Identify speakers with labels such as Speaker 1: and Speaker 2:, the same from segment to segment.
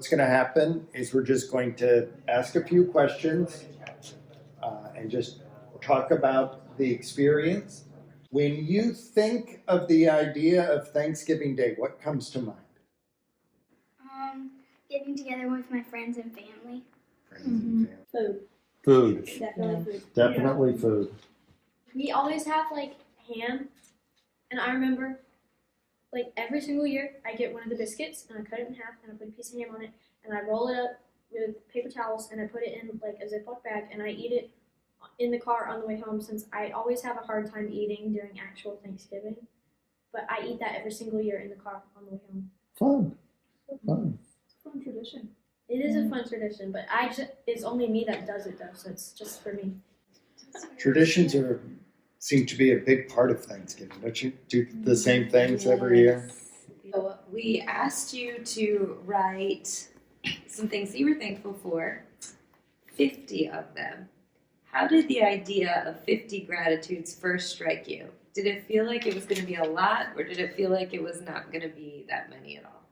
Speaker 1: what's going to happen is we're just going to ask a few questions and just talk about the experience. When you think of the idea of Thanksgiving Day, what comes to mind?
Speaker 2: Getting together with my friends and family.
Speaker 1: Food.
Speaker 3: Definitely food.
Speaker 1: Definitely food.
Speaker 3: We always have like ham, and I remember like every single year I get one of the biscuits and I cut it in half and I put a piece of ham on it and I roll it up with paper towels and I put it in like a Ziploc bag and I eat it in the car on the way home, since I always have a hard time eating during actual Thanksgiving. But I eat that every single year in the car on the way home.
Speaker 1: Fun.
Speaker 4: Fun tradition.
Speaker 3: It is a fun tradition, but it's only me that does it though, so it's just for me.
Speaker 1: Traditions seem to be a big part of Thanksgiving. Don't you do the same things every year?
Speaker 5: So we asked you to write some things that you were thankful for, 50 of them. How did the idea of 50 gratitudes first strike you? Did it feel like it was going to be a lot, or did it feel like it was not going to be that many at all?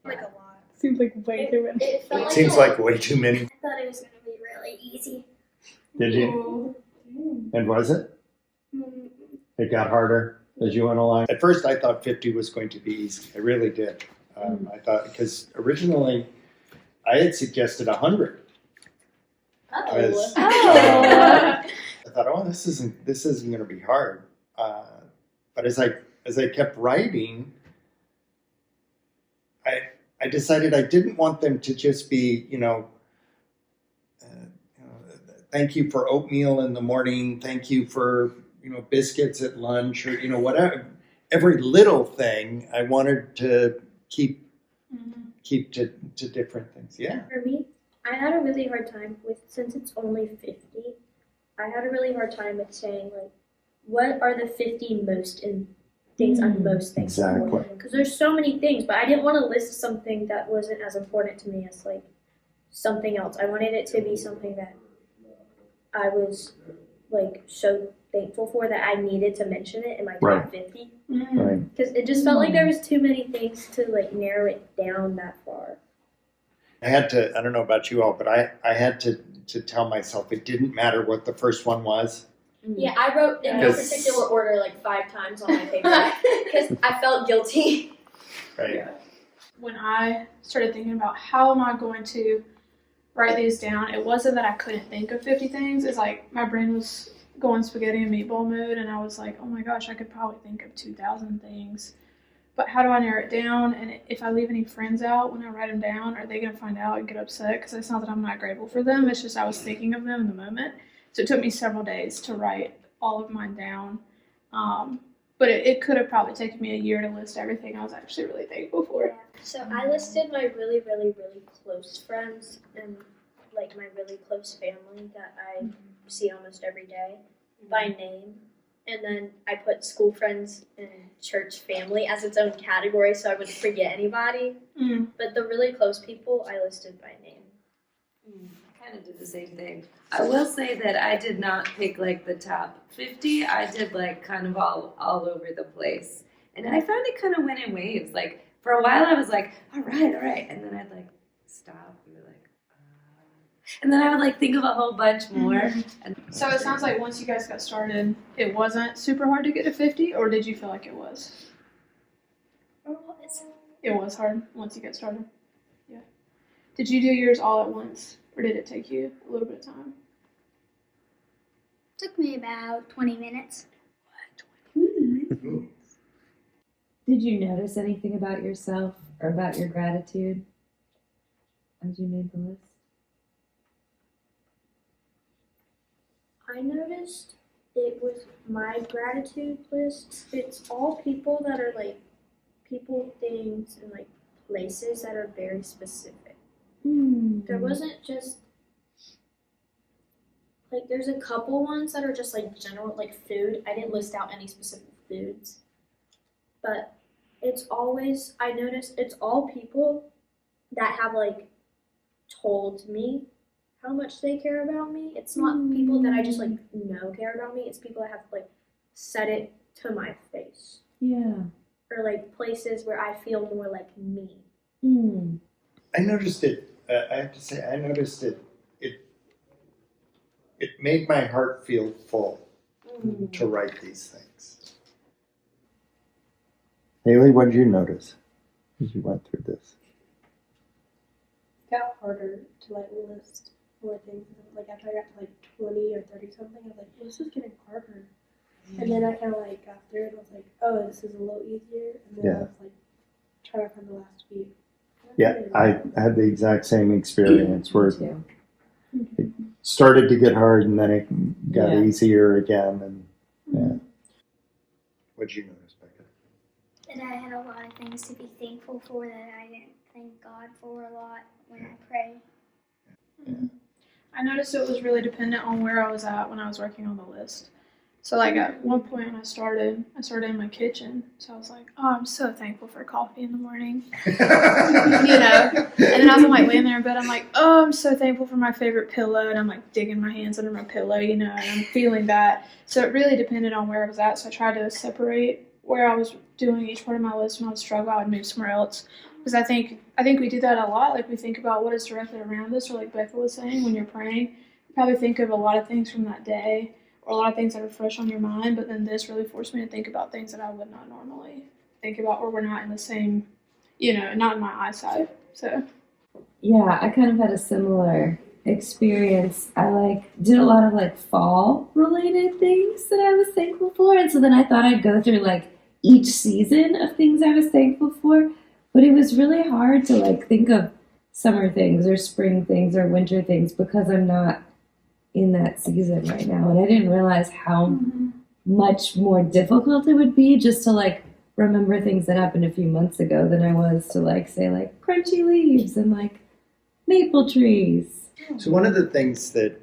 Speaker 2: Like a lot.
Speaker 4: Seems like way too many.
Speaker 1: It seems like way too many.
Speaker 2: I thought it was going to be really easy.
Speaker 1: Did you? And was it?
Speaker 2: Mm,
Speaker 1: It got harder as you went along. At first, I thought 50 was going to be easy. I really did. I thought, because originally I had suggested 100. I thought, oh, this isn't going to be hard. But as I kept writing, I decided I didn't want them to just be, thank you for oatmeal in the morning, thank you for biscuits at lunch, or whatever. Every little thing I wanted to keep to different things. Yeah.
Speaker 3: For me, I had a really hard time with, since it's only 50, I had a really hard time with saying, like, what are the 50 most things I'm most thankful for? Because there's so many things, but I didn't want to list something that wasn't as important to me as, like, something else. I wanted it to be something that I was, like, so thankful for that I needed to mention it in my top 50.
Speaker 1: Right.
Speaker 3: Because it just felt like there was too many things to, like, narrow it down that far.
Speaker 1: I had to, I don't know about you all, but I had to tell myself it didn't matter what the first one was.
Speaker 3: Yeah, I wrote in no particular order like 5 times on my paper because I felt guilty.
Speaker 1: Right.
Speaker 4: Yeah. When I started thinking about how am I going to write these down, it wasn't that I couldn't think of 50 things. It's like my brain was going spaghetti and meatball mode, and I was like, oh my gosh, I could probably think of 2,000 things. But how do I narrow it down? And if I leave any friends out when I write them down, are they going to find out and get upset? Because it's not that I'm not grateful for them. It's just I was thinking of them in the moment. So it took me several days to write all of mine down. But it could have probably taken me a year to list everything I was actually really thankful for.
Speaker 3: So I listed my really, really, really close friends and like my really close family that I see almost every day by name. And then I put school friends and church family as its own category so I wouldn't forget anybody. But the really close people I listed by name.
Speaker 5: I kind of did the same thing. I will say that I did not pick like the top 50. I did like kind of all over the place. And I found it kind of went in waves. Like for a while I was like, all right. And then I'd like stop and be like, and then I would like think of a whole bunch more. And
Speaker 4: So it sounds like once you guys got started, it wasn't super hard to get to 50, or did you feel like it was? It was hard once you got started. Yeah. Did you do yours all at once, or did it take you a little bit of time?
Speaker 2: Took me about 20 minutes.
Speaker 5: did you notice anything about yourself or about your gratitude as you made the list?
Speaker 3: I noticed it was my gratitude list. It's all people that are like people, things, and like places that are very specific. There wasn't just like there's a couple ones that are just like general, like food. I didn't list out any specific foods, but it's always, I noticed it's all people that have like told me how much they care about me. It's not people that I just like know care about me. It's people that have like said it to my face.
Speaker 5: Yeah.
Speaker 3: Or like places where I feel more like me.
Speaker 1: I noticed it. I have to say, I noticed it. It made my heart feel full to write these things. Haley, what did you notice as you went through this?
Speaker 6: It got harder to like list more things. Like after I got to like 20 or 30 something, I was like, this is getting harder. And then I kind of like got through it and was like, oh, this is a little easier. And then I was like trying to find the last few.
Speaker 1: Yeah, I had the exact same experience where
Speaker 5: Me too.
Speaker 1: it started to get hard and then it got easier again. And yeah. What did you notice, Becca?
Speaker 2: That I had a lot of things to be thankful for that I didn't thank God for a lot when I pray.
Speaker 4: I noticed it was really dependent on where I was at when I was working on the list. So like at one point when I started in my kitchen. So I was like, oh, I'm so thankful for coffee in the morning. You know, and then as I'm like laying there in bed, I'm like, oh, I'm so thankful for my favorite pillow, and I'm like digging my hands under my pillow, you know, and I'm feeling that. So it really depended on where I was at. So I tried to separate where I was doing each part of my list. When I would struggle, I would move somewhere else. Because I think we do that a lot. Like we think about what is directly around us, or like Becca was saying, when you're praying, you probably think of a lot of things from that day, or a lot of things that are fresh on your mind. But then this really forced me to think about things that I would not normally think about, or we're not in the same, you know, not in my eyesight. So
Speaker 5: Yeah, I kind of had a similar experience. I like did a lot of like fall related things that I was thankful for, and so then I thought I'd go through like each season of things I was thankful for, but it was really hard to like think of summer things or spring things or winter things because I'm not in that season right now, and I didn't realize how much more difficult it would be just to like remember things that happened a few months ago than I was to like say like crunchy leaves and like maple trees.
Speaker 1: So one of the things that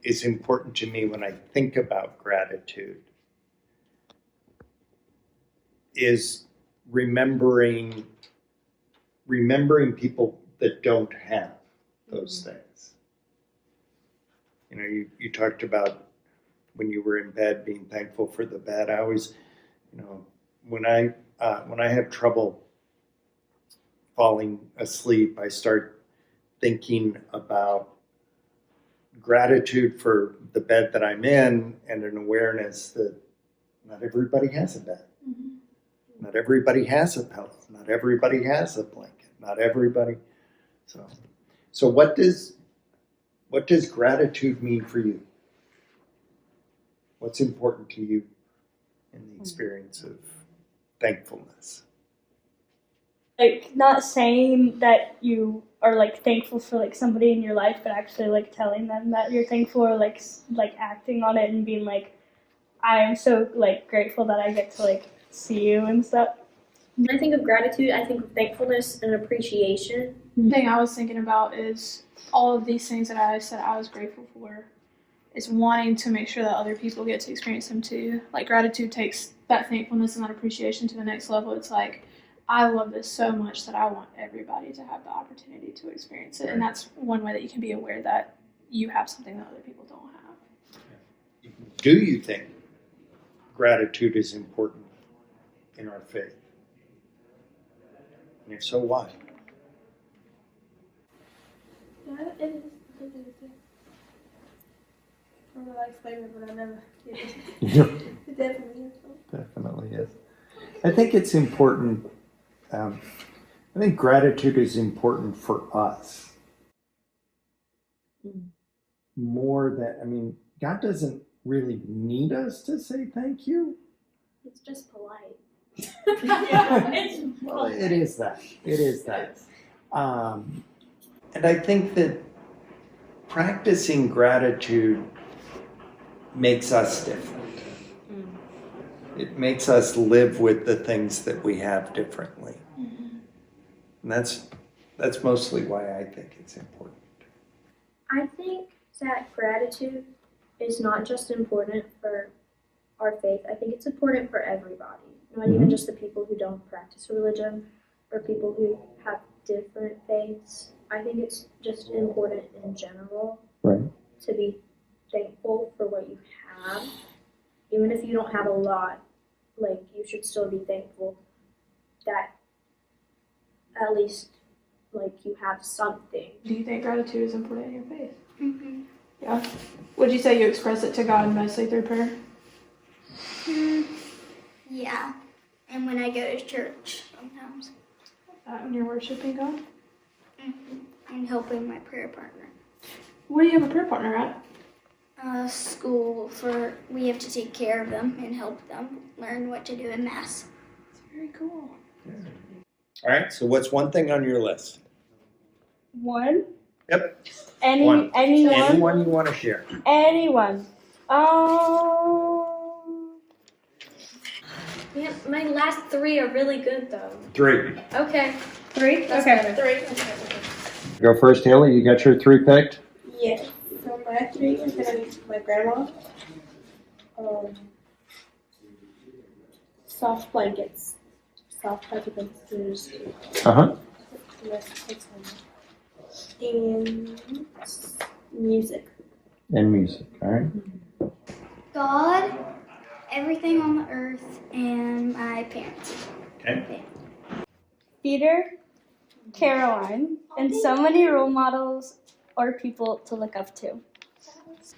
Speaker 1: is important to me when I think about gratitude is remembering people that don't have those things. You know, you talked about when you were in bed being thankful for the bed. I always, you know, when I have trouble falling asleep, I start thinking about gratitude for the bed that I'm in and an awareness that not everybody has a bed. Not everybody has a pillow. Not everybody has a blanket. Not everybody. So what does gratitude mean for you? What's important to you in the experience of thankfulness?
Speaker 7: Like not saying that you are like thankful for like somebody in your life, but actually like telling them that you're thankful, or like acting on it and being like, I am so like grateful that I get to like see you and stuff.
Speaker 3: When I think of gratitude, I think of thankfulness and appreciation.
Speaker 4: the thing I was thinking about is all of these things that I said I was grateful for is wanting to make sure that other people get to experience them too. Like gratitude takes that thankfulness and that appreciation to the next level. It's like, I love this so much that I want everybody to have the opportunity to experience it. And that's one way that you can be aware that you have something that other people don't have.
Speaker 1: Do you think gratitude is important in our faith? And if so, why?
Speaker 6: Yeah, it is. I don't know how to explain it, but I never. It definitely is.
Speaker 1: Definitely is. I think it's important. I think gratitude is important for us. More than, I mean, God doesn't really need us to say thank you.
Speaker 3: It's just polite.
Speaker 1: Well, it is that. It is that. And I think that practicing gratitude makes us different. It makes us live with the things that we have differently. And that's mostly why I think it's important.
Speaker 3: I think that gratitude is not just important for our faith. I think it's important for everybody, not even just the people who don't practice religion or people who have different faiths. I think it's just important in general to be thankful for what you have. Even if you don't have a lot, like you should still be thankful that at least like you have something.
Speaker 4: Do you think gratitude is important in your faith?
Speaker 2: Mm-hmm.
Speaker 4: Yeah. Would you say you express it to God mostly through prayer?
Speaker 2: Yeah. And when I go to church sometimes.
Speaker 4: When you're worshiping God?
Speaker 2: And helping my prayer partner.
Speaker 4: Where do you have a prayer partner at?
Speaker 2: School we have to take care of them and help them learn what to do in mass.
Speaker 4: It's very cool.
Speaker 1: All right, so what's one thing on your list?
Speaker 7: One.
Speaker 1: Yep.
Speaker 7: Anyone.
Speaker 1: Anyone you want to share?
Speaker 7: Anyone.
Speaker 3: Yeah, my last 3 are really good though.
Speaker 1: 3.
Speaker 3: Okay. 3? That's better. 3.
Speaker 1: Go first, Haley. You got your 3 picked?
Speaker 6: Yes. So my 3 is gonna be my grandma. Soft blankets. Soft fuzzy blankets.
Speaker 1: Uh-huh.
Speaker 6: And music.
Speaker 1: And music, all right.
Speaker 2: God, everything on the earth, and my parents.
Speaker 1: Okay.
Speaker 7: Peter, Caroline, and so many role models or people to look up to.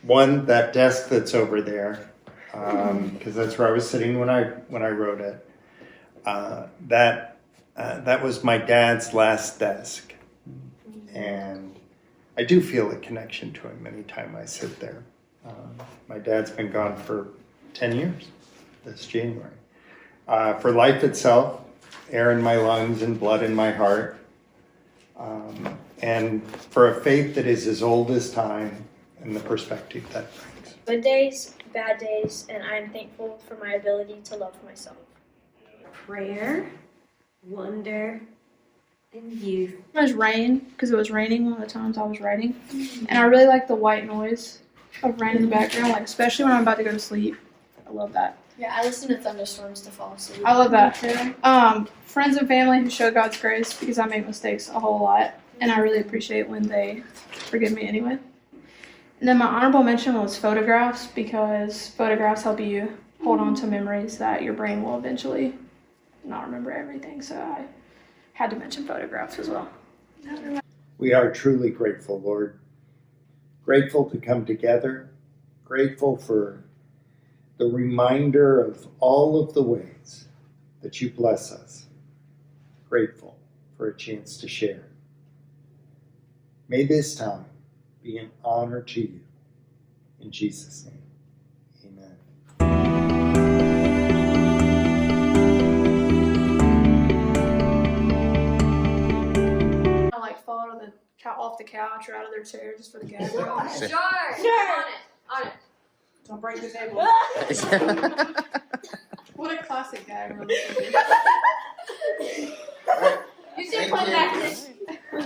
Speaker 1: One, that desk that's over there, because that's where I was sitting when I wrote it. That was my dad's last desk, and I do feel a connection to him anytime I sit there. My dad's been gone for 10 years this January. For life itself, air in my lungs and blood in my heart, and for a faith that is as old as time and the perspective that brings.
Speaker 3: Good days, bad days, and I'm thankful for my ability to love myself.
Speaker 5: Prayer, wonder, and youth.
Speaker 4: It was rain, because it was raining one of the times I was writing. And I really like the white noise of rain in the background, like especially when I'm about to go to sleep. I love that.
Speaker 3: Yeah, I listen to thunderstorms to fall asleep.
Speaker 4: I love that. Friends and family who show God's grace, because I make mistakes a whole lot. And I really appreciate when they forgive me anyway. And then my honorable mention was photographs, because photographs help you hold on to memories that your brain will eventually not remember everything. So I had to mention photographs as well.
Speaker 1: We are truly grateful, Lord. Grateful to come together. Grateful for the reminder of all of the ways that you bless us. Grateful for a chance to share. May this time be an honor to you. In Jesus' name, amen.
Speaker 4: I like fall out of off the couch or out of their chair just for the gag.
Speaker 5: Sure.
Speaker 3: On it. On it.
Speaker 4: Don't break the table. What a classic gag. Really.
Speaker 3: You should put that in.